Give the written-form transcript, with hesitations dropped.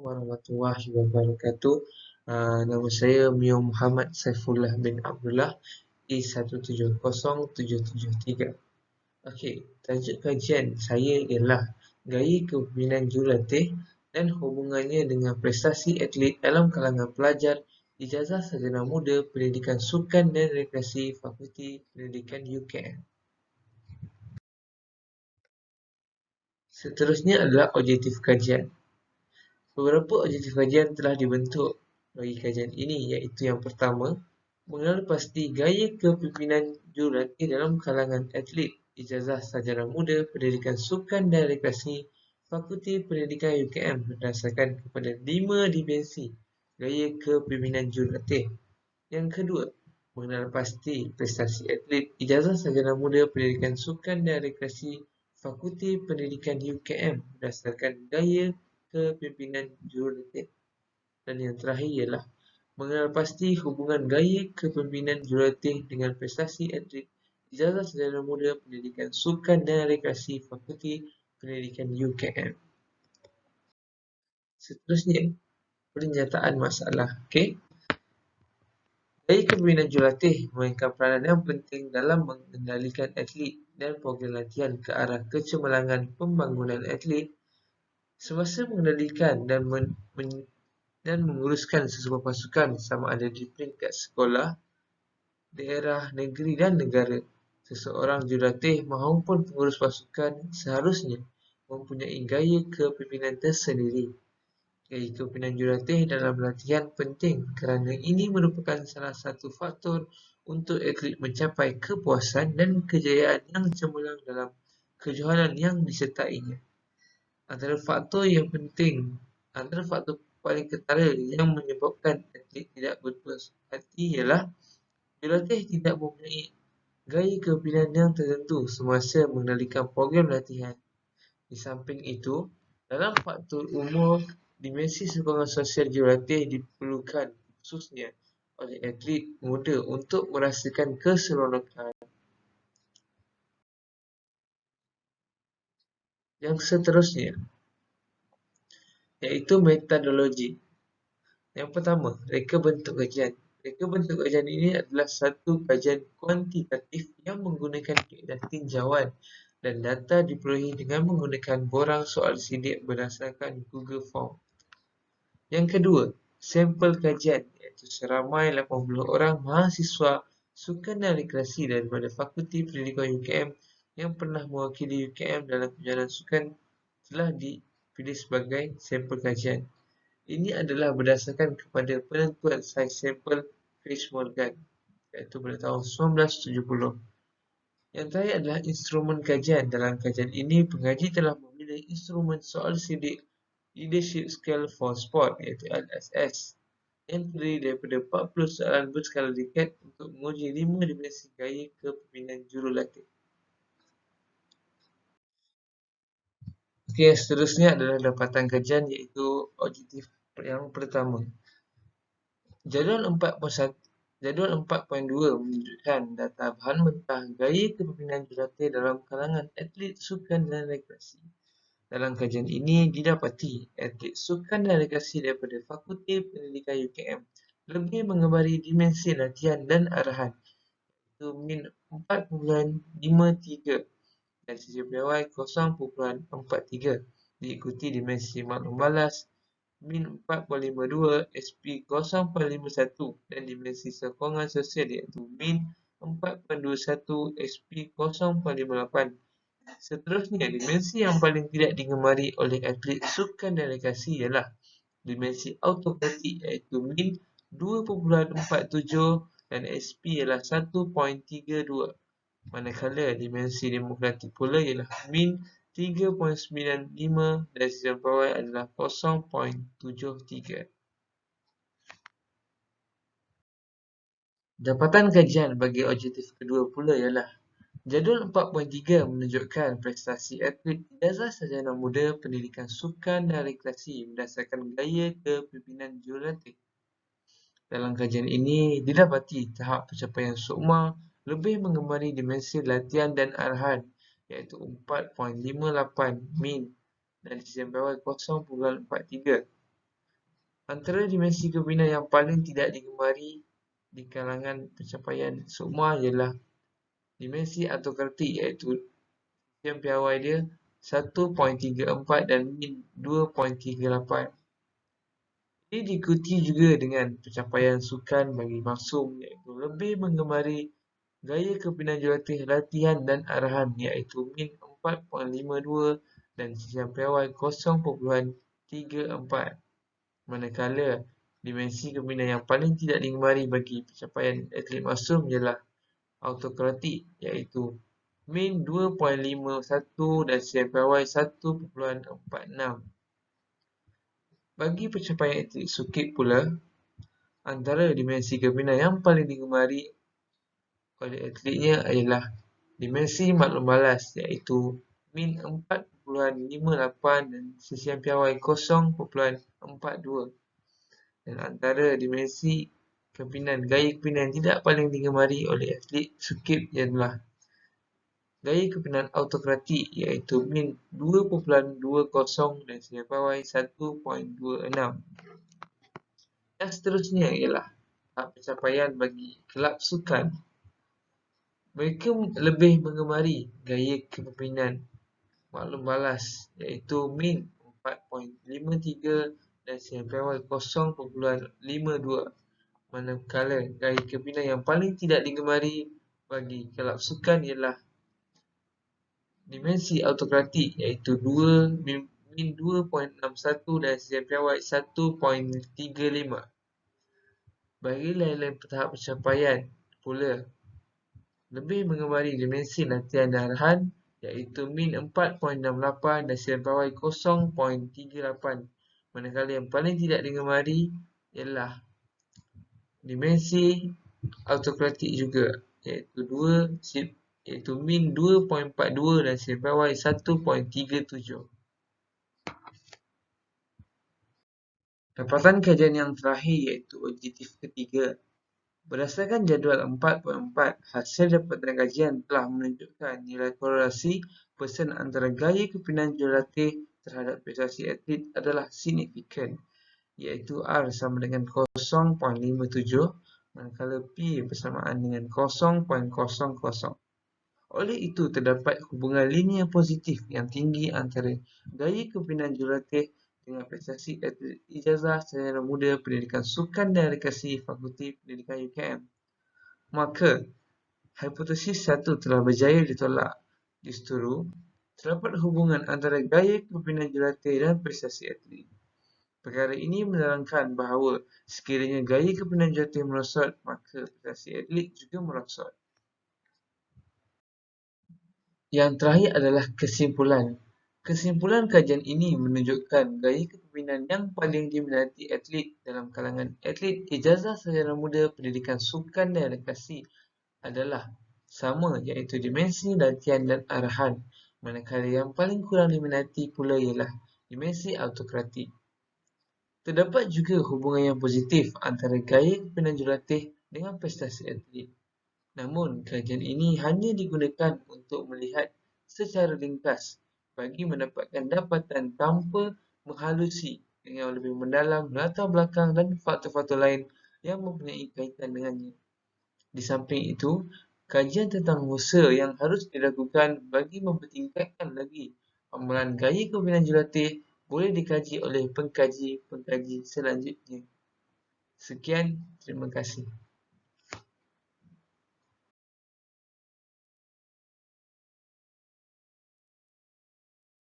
Warahmatullahi wabarakatuh. Nama saya Mio Muhammad Saifullah bin Abdullah E170773. Okey, tajuk kajian saya ialah gaya kepimpinan jurulatih dan hubungannya dengan prestasi atlet dalam kalangan pelajar Ijazah Sarjana Muda Pendidikan Sukan dan Rekreasi Fakulti Pendidikan UKM. Seterusnya adalah objektif kajian. Beberapa objektif kajian telah dibentuk bagi kajian ini, iaitu yang pertama, mengenal pasti gaya kepimpinan jurulatih dalam kalangan atlet Ijazah Sarjana Muda Pendidikan Sukan dan Rekreasi Fakulti Pendidikan UKM berdasarkan kepada 5 dimensi gaya kepimpinan jurulatih. Yang kedua, mengenal pasti prestasi atlet Ijazah Sarjana Muda Pendidikan Sukan dan Rekreasi Fakulti Pendidikan UKM berdasarkan gaya kepimpinan jurulatih. Dan yang terakhir ialah mengenal pasti hubungan gaya kepimpinan jurulatih dengan prestasi atlet Ijazah Sarjana Muda Pendidikan Sukan dan Rekreasi Fakulti Pendidikan UKM. Seterusnya, pernyataan masalah. Okey. Gaya kepimpinan jurulatih memainkan peranan yang penting dalam mengendalikan atlet dan program latihan ke arah kecemerlangan pembangunan atlet semasa mengendalikan dan menguruskan sesebuah pasukan sama ada di peringkat sekolah, daerah, negeri dan negara. Seseorang jurulatih maupun pengurus pasukan seharusnya mempunyai gaya kepimpinan tersendiri. Gaya kepimpinan jurulatih dalam latihan penting kerana ini merupakan salah satu faktor untuk atlet mencapai kepuasan dan kejayaan yang cemerlang dalam kejohanan yang disertainya. Antara faktor paling ketara yang menyebabkan atlet tidak berpuas hati ialah jurulatih tidak mempunyai gaya kepimpinan yang tertentu semasa mengendalikan program latihan. Di samping itu, dalam faktor umur, dimensi sokongan sosial jurulatih diperlukan khususnya oleh atlet muda untuk merasakan keseronokan. Yang seterusnya, iaitu metodologi. Yang pertama, reka bentuk kajian. Reka bentuk kajian ini adalah satu kajian kuantitatif yang menggunakan kaedah tinjauan dan data diperolehi dengan menggunakan borang soal sidik berdasarkan Google Form. Yang kedua, sampel kajian, iaitu seramai 80 orang mahasiswa sukan dan rekreasi daripada Fakulti Pendidikan UKM yang pernah mewakili UKM dalam perjalanan sukan telah dipilih sebagai sampel kajian. Ini adalah berdasarkan kepada penentuan saiz sampel Frisch-Morgan, iaitu pada tahun 1970. Yang terakhir adalah instrumen kajian. Dalam kajian ini, pengaji telah memilih instrumen soal sidik Leadership Scale for Sport, iaitu LSS, yang terdiri daripada 40 soalan berskala dekat untuk menguji 5 dimensi gaya kepimpinan jurulatih. Okey, yang seterusnya adalah dapatan kajian, iaitu objektif yang pertama. Jadual 4.2 menunjukkan data bahan mentah gaya kepimpinan jurulatih dalam kalangan atlet sukan dan rekreasi. Dalam kajian ini didapati atlet sukan dan rekreasi daripada Fakulti Pendidikan UKM lebih mengembari dimensi latihan dan arahan, iaitu min 4.53 dan sisi piawai 0.43, diikuti dimensi maklum balas min 4.52, SP 0.51 dan dimensi sokongan sosial iaitu min 4.21, SP 0.58. Seterusnya, dimensi yang paling tidak digemari oleh atlet sukan dan rekreasi ialah dimensi autokratik iaitu min 2.47 dan SP ialah 1.32. Manakala dimensi demokratik pula ialah min 3.95 dan sisi bawah adalah 0.73. Dapatan kajian bagi objektif kedua pula ialah jadual 4.3 menunjukkan prestasi atlet Ijazah Sarjana Muda Pendidikan Sukan dan Rekreasi berdasarkan gaya kepimpinan jurulatih. Dalam kajian ini didapati tahap pencapaian sukma lebih mengembari dimensi latihan dan arahan, iaitu 4.58 min dan sisi bawah 0.43. Antara dimensi kepimpinan yang paling tidak digemari di kalangan pencapaian sukma ialah dimensi autokratik, iaitu sistem piawai dia 1.34 dan min 2.38. Ini diikuti juga dengan pencapaian sukan bagi maksum, iaitu lebih menggemari gaya kepimpinan jurulatih latihan dan arahan, iaitu min 4.52 dan sistem piawai 0.34. Manakala dimensi kepimpinan yang paling tidak digemari bagi pencapaian atlet maksum ialah autokratik, iaitu min 2.51 dan sistem piawai 1.46. Bagi pencapaian atlet sukip pula, antara dimensi kepimpinan yang paling digemari oleh atletnya ialah dimensi maklum balas, iaitu min 4.58 dan sistem piawai 0.42. Dan antara dimensi gaya kepimpinan yang tidak paling digemari oleh atlet sukip ialah gaya kepimpinan autokratik, iaitu min 2.20 dan sistem piawai 1.26. Dan seterusnya ialah pencapaian bagi kelab sukan. Mereka lebih menggemari gaya kepimpinan maklum balas, iaitu min 4.53 dan sistem piawai 0.52. Manakala gaya kepimpinan yang paling tidak digemari bagi kelab sukan ialah dimensi autokratik, iaitu min 2.61 dan sistem piawai 1.35. Bagi lain-lain tahap pencapaian pula lebih menggemari dimensi latihan dan arahan, iaitu min 4.68 dan sistem piawai 0.38. Manakala yang paling tidak digemari ialah dimensi autokratik juga, iaitu min 2.42 dan sistem piawai 1.37. Dapatan kajian yang terakhir iaitu objektif ketiga. Berdasarkan jadual 4.4, hasil dapatan kajian telah menunjukkan nilai korelasi persen antara gaya kepimpinan jurulatih terhadap prestasi atlet adalah signifikan, iaitu R sama dengan 0.57, manakala P bersamaan dengan 0.00. Oleh itu, terdapat hubungan linear positif yang tinggi antara gaya kepimpinan jurulatih dengan prestasi atlet ijazah sarjana muda pendidikan sukan dan rekreasi Fakulti Pendidikan UKM. Maka, hipotesis satu telah berjaya ditolak. Justru, terdapat hubungan antara gaya kepimpinan jurulatih dan prestasi atlet. Perkara ini menerangkan bahawa sekiranya gaya kepimpinan jurulatih merosot, maka prestasi atlet juga merosot. Yang terakhir adalah kesimpulan. Kesimpulan kajian ini menunjukkan gaya kepimpinan yang paling diminati atlet dalam kalangan atlet ijazah sarjana muda pendidikan sukan dan rekreasi adalah sama, iaitu dimensi latihan dan arahan, manakala yang paling kurang diminati pula ialah dimensi autokratik. Terdapat juga hubungan yang positif antara gaya kepimpinan jurulatih dengan prestasi atlet. Namun, kajian ini hanya digunakan untuk melihat secara ringkas bagi mendapatkan dapatan tanpa menghalusi dengan lebih mendalam latar belakang dan faktor-faktor lain yang mempunyai kaitan dengannya. Di samping itu, kajian tentang usaha yang harus dilakukan bagi mempertingkatkan lagi amalan gaya kepimpinan jurulatih boleh dikaji oleh pengkaji-pengkaji selanjutnya. Sekian, terima kasih.